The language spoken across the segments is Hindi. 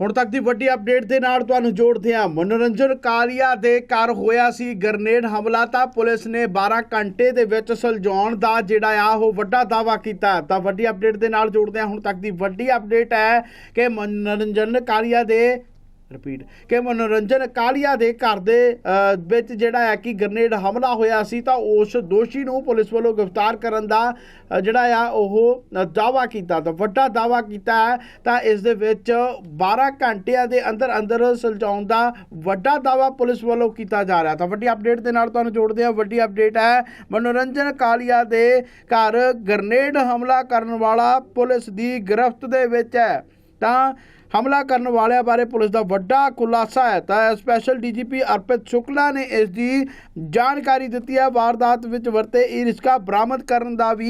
ਹੁਣ ਤੱਕ ਦੀ ਵੱਡੀ ਅਪਡੇਟ ਦੇ ਨਾਲ ਤੁਹਾਨੂੰ ਜੋੜਦੇ ਹਾਂ। ਮਨੋਰੰਜਨ ਕਾਲੀਆ ਦੇ ਘਰ ਹੋਇਆ ਸੀ ਗ੍ਰਨੇਡ ਹਮਲਾ ਤਾਂ ਪੁਲਿਸ ਨੇ 12 ਘੰਟੇ ਦੇ ਵਿੱਚ ਸੁਲਝਾਉਣ ਦਾ ਜਿਹੜਾ ਆ ਉਹ ਵੱਡਾ ਦਾਅਵਾ ਕੀਤਾ। ਤਾਂ ਵੱਡੀ ਅਪਡੇਟ ਦੇ ਨਾਲ ਜੋੜਦੇ ਹਾਂ। ਹੁਣ ਤੱਕ ਦੀ ਵੱਡੀ ਅਪਡੇਟ ਹੈ ਕਿ ਮਨੋਰੰਜਨ ਕਾਲੀਆ ਦੇ ਮਨੋਰੰਜਨ ਕਾਲੀਆ ਦੇ ਘਰ ਦੇ ਵਿੱਚ ਜਿਹੜਾ ਹੈ ਕਿ ਗ੍ਰਨੇਡ ਹਮਲਾ ਹੋਇਆ ਸੀ ਤਾਂ ਉਸ ਦੋਸ਼ੀ ਨੂੰ ਪੁਲਿਸ ਵੱਲੋਂ ਗ੍ਰਿਫਤਾਰ ਕਰਨ ਦਾ ਜਿਹੜਾ ਆ ਉਹ ਦਾਅਵਾ ਕੀਤਾ। ਤਾਂ ਵੱਡਾ ਦਾਅਵਾ ਕੀਤਾ ਹੈ ਤਾਂ ਇਸ ਦੇ ਵਿੱਚ 12 ਘੰਟਿਆਂ ਦੇ ਅੰਦਰ ਸੁਲਝਾਉਣ ਦਾ ਵੱਡਾ ਦਾਅਵਾ ਪੁਲਿਸ ਵੱਲੋਂ ਕੀਤਾ ਜਾ ਰਿਹਾ। ਤਾਂ ਵੱਡੀ ਅਪਡੇਟ ਦੇ ਨਾਲ ਤੁਹਾਨੂੰ ਜੋੜਦੇ ਹਾਂ। ਵੱਡੀ ਅਪਡੇਟ ਹੈ ਮਨੋਰੰਜਨ ਕਾਲੀਆ ਦੇ ਘਰ ਗ੍ਰਨੇਡ ਹਮਲਾ ਕਰਨ ਵਾਲਾ ਪੁਲਿਸ ਦੀ ਗਿਰਫਤ ਦੇ ਵਿੱਚ ਹੈ। ਤਾਂ हमला करने वाले बारे पुलिस का वड्डा खुलासा है। तो स्पैशल DGP अर्पित शुक्ला ने इसकी जानकारी दी है। वारदात में वरते ई रिक्शा बरामद करने का भी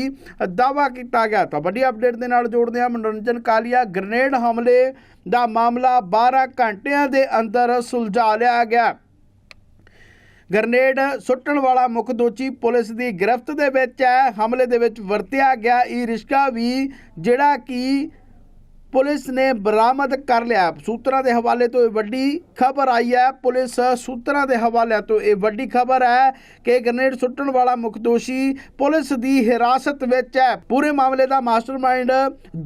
दावा किया गया। तो वड्डी अपडेट के नाल जोड़ते हैं। मनोरंजन कालिया ग्रनेड हमले का मामला 12 घंटिया के अंदर सुलझा लिया गया। ग्रनेड सुट्टण वाला मुख दोषी पुलिस की गिरफ्त दे विच है। हमले दे विच वरतिया गया ई रिक्शा भी जिहड़ा कि पुलिस ने बरामद कर लिया। सूत्रों के हवाले तो वड्डी खबर आई है। पुलिस सूत्रों के हवाले तो यह वड्डी खबर है कि ग्रनेड सुट्टण वाला मुख दोषी पुलिस की हिरासत में है। पूरे मामले का मास्टरमाइंड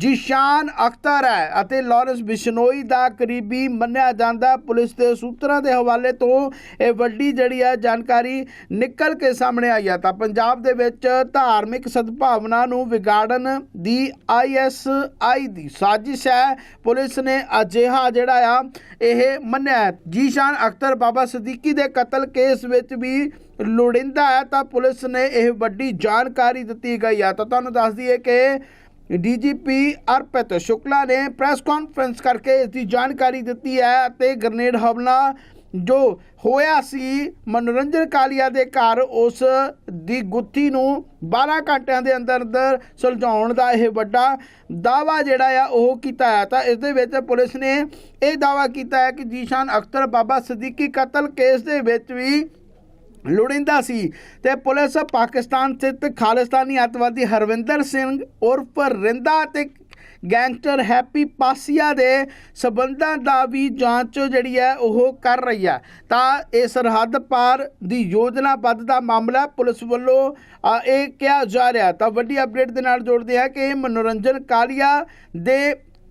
जीशान अख्तर है और लॉरेंस बिश्नोई का करीबी मन्निया जाता। पुलिस के सूत्रों के हवाले तो यह वड्डी जिहड़ी है जानकारी निकल के सामने आई है। तो पंजाब दे विच धार्मिक सद्भावना नूं विगाड़न दी ISI की साजिश है। पुलिस ने अजिहा जिहड़ा आ यह मन्निया है। जीशान अख्तर बाबा सदीकी के कतल केस विच भी लोड़िंदा है। तो पुलिस ने यह वड्डी जानकारी दी गई है। तो तुहानूं दस दईए कि DGP अर्पित शुक्ला ने प्रेस कॉन्फ्रेंस करके इसकी जानकारी दी है। ते ग्रनेड हमला जो होया सी मनोरंजन कालिया के घर उस दी गुत्थी नूं 12 घंटिया के अंदर सुलझाउण दा यह वड्डा दावा जिहड़ा आ ओह कीता है। तो इस दे विच पुलिस ने यह दावा किया है कि जीशान अख्तर बाबा सदीकी कतल केस दे विच भी लोड़िंदा सी। ते पुलिस पाकिस्तान स्थित खालिस्तानी अतवादी हरविंदर सिंह उर्फ रिंदा ते गैंगस्टर हैप्पी पासिया के संबंधों का भी जांच जिहड़ी है वह कर रही है। तो यह सरहद पार की योजनाबद्ध मामला पुलिस वालों ये कहा जा रहा। तो वड्डी अपडेट के नाल जोड़ते हैं कि मनोरंजन कालिया दे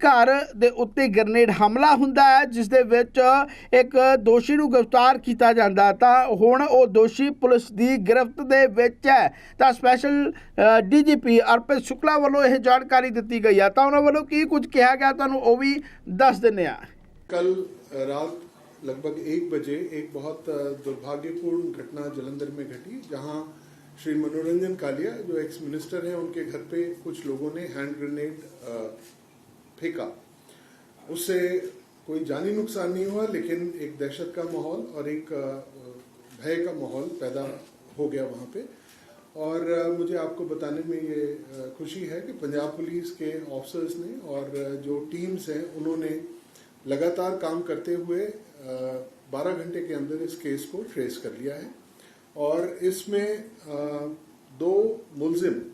घर दे उत्ते ग्रनेड हमला हुंदा है जिस दे विच एक दोषी नूं गिरफ्तार किया जाता। तो हुण वो दोषी पुलिस की गिरफ्त दे विच है। तो स्पैशल DGP अर्पित शुक्ला वालों यह जानकारी दी गई है। तो उन्होंने वालों की कुछ कहा गया तुहानूं वो भी दस दिंदे आ। कल रात लगभग 1 बजे एक बहुत दुर्भाग्यपूर्ण घटना जलंधर में घटी जहां श्री मनोरंजन कालिया जो एक्स मिनिस्टर हैं उनके घर पे कुछ लोगों ने हैंड ग्रेनेड फेंका। उससे कोई जानी नुकसान नहीं हुआ लेकिन एक दहशत का माहौल और एक भय का माहौल पैदा हो गया वहाँ पे। और मुझे आपको बताने में ये खुशी है कि पंजाब पुलिस के ऑफिसर्स ने और जो टीम्स हैं उन्होंने लगातार काम करते हुए 12 घंटे के अंदर इस केस को ट्रेस कर लिया है। और इसमें 2 मुलजिम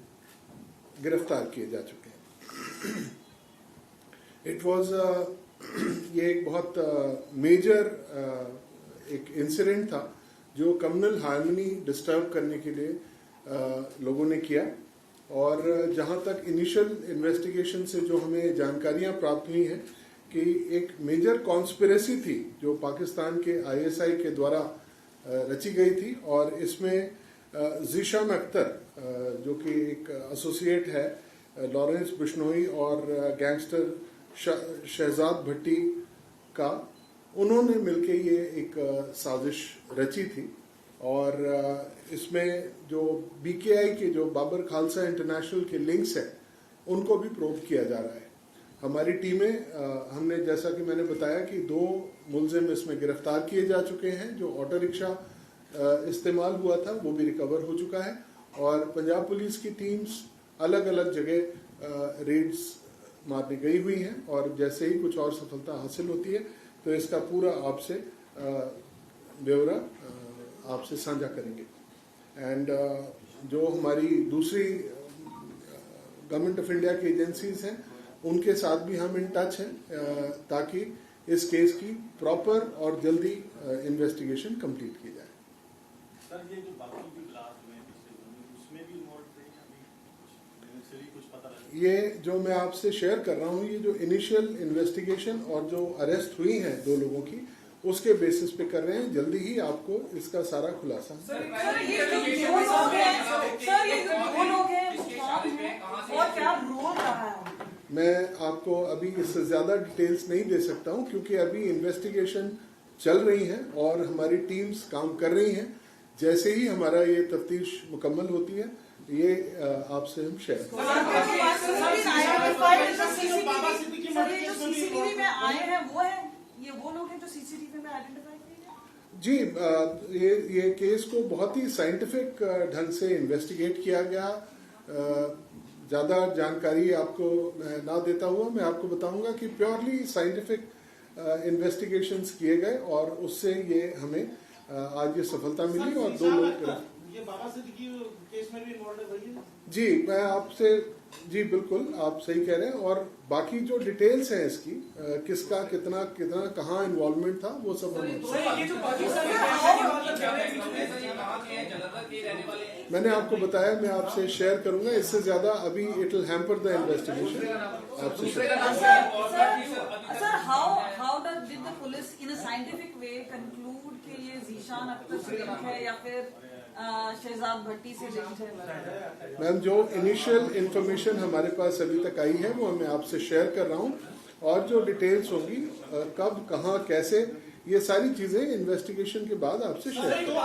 गिरफ्तार किए जा चुके हैं। इट वॉज ये एक बहुत मेजर एक इंसिडेंट था जो कम्युनल हार्मनी डिस्टर्ब करने के लिए लोगों ने किया। और जहां तक इनिशियल इन्वेस्टिगेशन से जो हमें जानकारियां प्राप्त हुई हैं कि एक मेजर कॉन्स्पिरेसी थी जो पाकिस्तान के ISI के द्वारा रची गई थी। और इसमें जीशान अख्तर जो कि एक एसोसिएट है लॉरेंस बिश्नोई और गैंगस्टर शहजाद भट्टी का, उन्होंने मिलके ये एक साजिश रची थी। और इसमें जो BKI के जो बाबर खालसा इंटरनेशनल के लिंक्स हैं उनको भी प्रोब किया जा रहा है। हमारी टीमें हमने जैसा कि मैंने बताया कि 2 मुलजिम इसमें गिरफ्तार किए जा चुके हैं। जो ऑटो रिक्शा इस्तेमाल हुआ था वो भी रिकवर हो चुका है। और पंजाब पुलिस की टीम्स अलग अलग जगह रेड्स मारने गई हुई हैं। और जैसे ही कुछ और सफलता हासिल होती है तो इसका पूरा आपसे ब्यौरा आपसे साझा करेंगे। एंड जो हमारी दूसरी गवर्नमेंट ऑफ इंडिया की एजेंसीज हैं उनके साथ भी हम इन टच हैं ताकि इस केस की प्रॉपर और जल्दी इन्वेस्टिगेशन कंप्लीट की जाए। सर ये जो बाकी भी ब्लास्ट हुए हैं उसमें भी इन्वॉल्व थे अभी कुछ पता लगा? ये जो मैं आपसे शेयर कर रहा हूँ, ये जो इनिशियल इन्वेस्टिगेशन और जो अरेस्ट हुई हैं 2 लोगों की, उसके बेसिस पे कर रहे हैं। जल्दी ही आपको इसका सारा खुलासा। सर ये जो 2 लोग हैं और क्या रोल रहा है? मैं आपको अभी इससे ज्यादा डिटेल्स नहीं दे सकता हूं, क्योंकि अभी इन्वेस्टिगेशन चल रही है और हमारी टीम्स काम कर रही हैं। जैसे ही हमारा ये तफ्तीश मुकम्मल होती है, ये आपसे हम शेयर सीसीटीवी में आए हैं वो है, ये वो लोग हैं जो सीसीटीवी में आइडेंटिफाई किए गए? जी, ये केस को बहुत ही साइंटिफिक ढंग से इन्वेस्टिगेट किया गया। ज्यादा जानकारी आपको ना देता हुआ मैं आपको बताऊंगा कि प्योरली साइंटिफिक इन्वेस्टिगेशंस किए गए और उससे ये हमें आज ये सफलता मिली और 2 लोग। ये बाबा सिद्दीकी केस में भी इन्वॉल्व है वही? जी, मैं आपसे जी बिल्कुल आप सही कह रहे हैं, और बाकी जो डिटेल्स हैं इसकी किसका कितना कितना कहाँ इन्वॉल्वमेंट था वो सब मैंने आपको बताया, मैं आपसे शेयर करूंगा। इससे ज्यादा अभी it will hamper the investigation. आपसे sir how did the police in a scientific way conclude कि ये जीशान अख्तर से लिंक है या फिर शहजाद भट्टी से लिंक है? मैम, जो इनिशियल इंफॉर्मेशन हमारे पास अभी तक आई है वो मैं आपसे शेयर कर रहा हूँ, और जो डिटेल्स होगी कब कहाँ कैसे, ये सारी चीजें इन्वेस्टिगेशन के बाद आपसे शेयर करूंगा।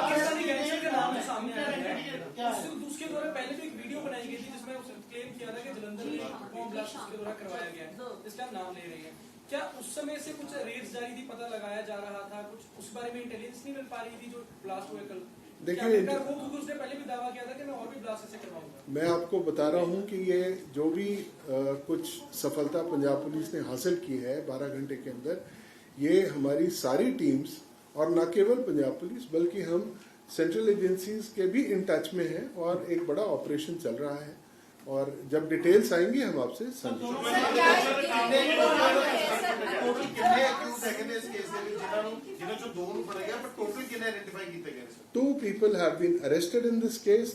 उसके द्वारा पहले भी एक वीडियो बनाई गई थी जिसमें उसने क्लेम किया था कि जलंधर में बॉम्ब ब्लास्ट उसके द्वारा करवाया गया है, इसका नाम ले रही है। क्या उस समय से कुछ रेड्स जारी थी, पता लगाया जा रहा था, कुछ उस बारे में इंटेलिजेंस नहीं मिल पा रही थी जो ब्लास्ट हुए कल? देखिए, क्योंकि उसने पहले भी दावा किया था कि मैं और भी ब्लास्ट ऐसे करवाऊंगा। मैं आपको बता रहा हूं कि ये जो भी कुछ सफलता पंजाब पुलिस ने हासिल की है 12 घंटे के अंदर, ये हमारी सारी टीम्स और न केवल पंजाब पुलिस बल्कि हम सेंट्रल एजेंसीज के भी इन टच में हैं, और एक बड़ा ऑपरेशन चल रहा है, और जब डिटेल्स आएंगी हम आपसे Two people have been arrested in this case.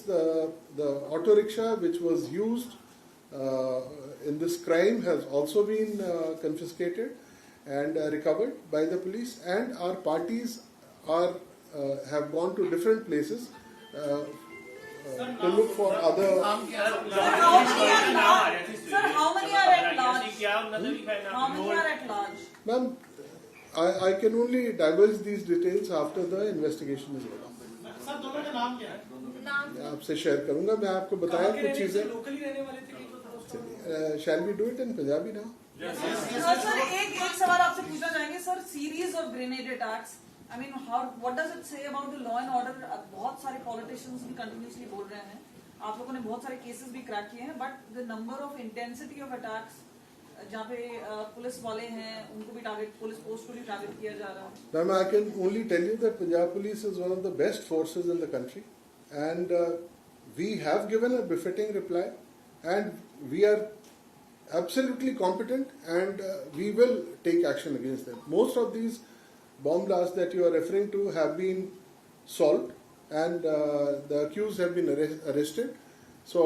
The auto rickshaw which was used in this crime has also been confiscated and recovered by the police, and our parties have gone to different places to look for other. Sir, how many are at large? How many are at large? Ma'am, I can only divulge these details after the investigation is over. Sir दोनों का नाम क्या है? मैं आपसे शेयर करूंगा। मैं आपको बताया कुछ चीजें। लोकली रहने वाले थे। Shall we do it in Punjabi now? Sir एक सवाल आपसे पूछना चाहेंगे sir, series of grenade attacks, I mean what does it say about the law and order? बहुत सारे पॉलिटिशियंस भी कंटिन्यूसली बोल रहे हैं, आप लोगों ने बहुत सारे केसेस भी क्रैक किए हैं, but the number of intensity of attacks जहाँ पे पुलिस वाले हैं उनको भी टारगेट, पुलिस पोस्ट को भी टारगेट किया जा रहा है। Ma'am, I can only tell you that Punjab Police is one of the best forces in the country, and we have given a befitting reply, and we are absolutely competent, and we will take action against them. Most of these bomb blasts that you are referring to have been solved, and the accused have been arrested. So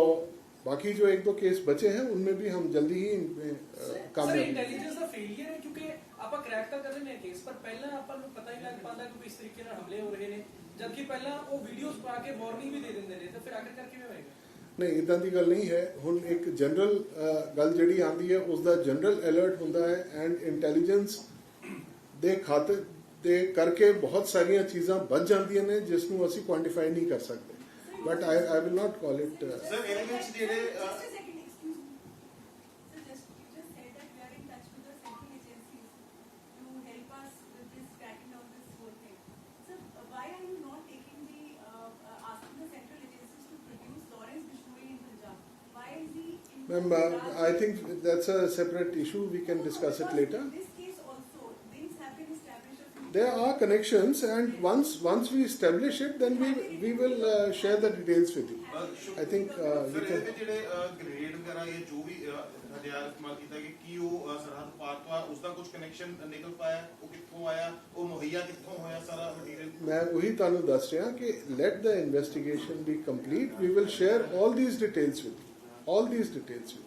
बाकी जो 1-2 केस बचे हैं उनमें भी हम जल्दी ही कामयाब। इंटेलिजेंस ਦਾ ਫੇਲਿਅਰ ਹੈ ਕਿਉਂਕਿ ਆਪਾਂ ਕ੍ਰੈਕ ਤਾਂ ਕਰ ਰਹੇ ਨੇ ਕੇਸ, ਪਰ ਪਹਿਲਾਂ ਆਪਾਂ ਨੂੰ ਪਤਾ ਹੀ ਲੱਗ ਪਾਉਂਦਾ ਕਿ ਇਸ ਤਰੀਕੇ ਨਾਲ ਹਮਲੇ ਹੋ ਰਹੇ ਨੇ, ਜਦਕਿ ਪਹਿਲਾਂ ਉਹ ਵੀਡੀਓਜ਼ ਪਾ ਕੇ ਵਾਰਨਿੰਗ ਵੀ ਦੇ ਦਿੰਦੇ ਨੇ, ਤਾਂ ਫਿਰ ਆਖਿਰਕਾਰ ਕਿਵੇਂ ਹੋਏਗਾ? ਨਹੀਂ, ਇਦਾਂ ਦੀ ਗੱਲ ਨਹੀਂ ਹੈ। ਹੁਣ ਇੱਕ ਜਨਰਲ ਗੱਲ ਜਿਹੜੀ ਆਂਦੀ ਹੈ ਉਸ ਦਾ ਜਨਰਲ ਅਲਰਟ ਹੁੰਦਾ ਹੈ, ਐਂਡ ਇੰਟੈਲੀਜੈਂਸ ਦੇ ਖਾਤੇ ਦੇ ਕਰਕੇ ਬਹੁਤ ਸਾਰੀਆਂ ਚੀਜ਼ਾਂ ਵੱਧ ਜਾਂਦੀਆਂ ਨੇ ਜਿਸ ਨੂੰ ਅਸੀਂ ਕੁਆਂਟੀਫਾਈ ਨਹੀਂ ਕਰ ਸਕਦੇ, but I will not call it sir elements ਜਿਹੜੇ Ma'am, I think that's a separate issue. We can discuss it later. In this case also, things have been established a few There are connections, and once we establish it, then we will share the details with you. I think you sir can. ਇਹਦੇ ਜਿਹੜੇ ਗ੍ਰੇਡ ਵਗੈਰਾ ਇਹ ਜੋ ਵੀ ਹਥਿਆਰ ਇਸਤੇਮਾਲ ਕੀਤਾ ਕਿ ਕੀ ਉਹ ਸਰਹੱਦ ਪਾਰ ਤੋਂ ਆ ਉਸ ਦਾ ਕੁਝ ਕਨੈਕਸ਼ਨ ਨਿਕਲ ਪਾਇਆ ਉਹ ਕਿੱਥੋਂ ਆਇਆ ਉਹ ਮੁਹੱਈਆ ਕਿੱਥੋਂ ਹੋਇਆ ਸਾਰਾ ਮਟੀਰੀਅਲ ਮੈਂ ਉਹੀ ਤੁਹਾਨੂੰ ਦੱਸ ਰਿਹਾ ਕਿ let the investigation be complete. We will share all these details with you. All these details with you.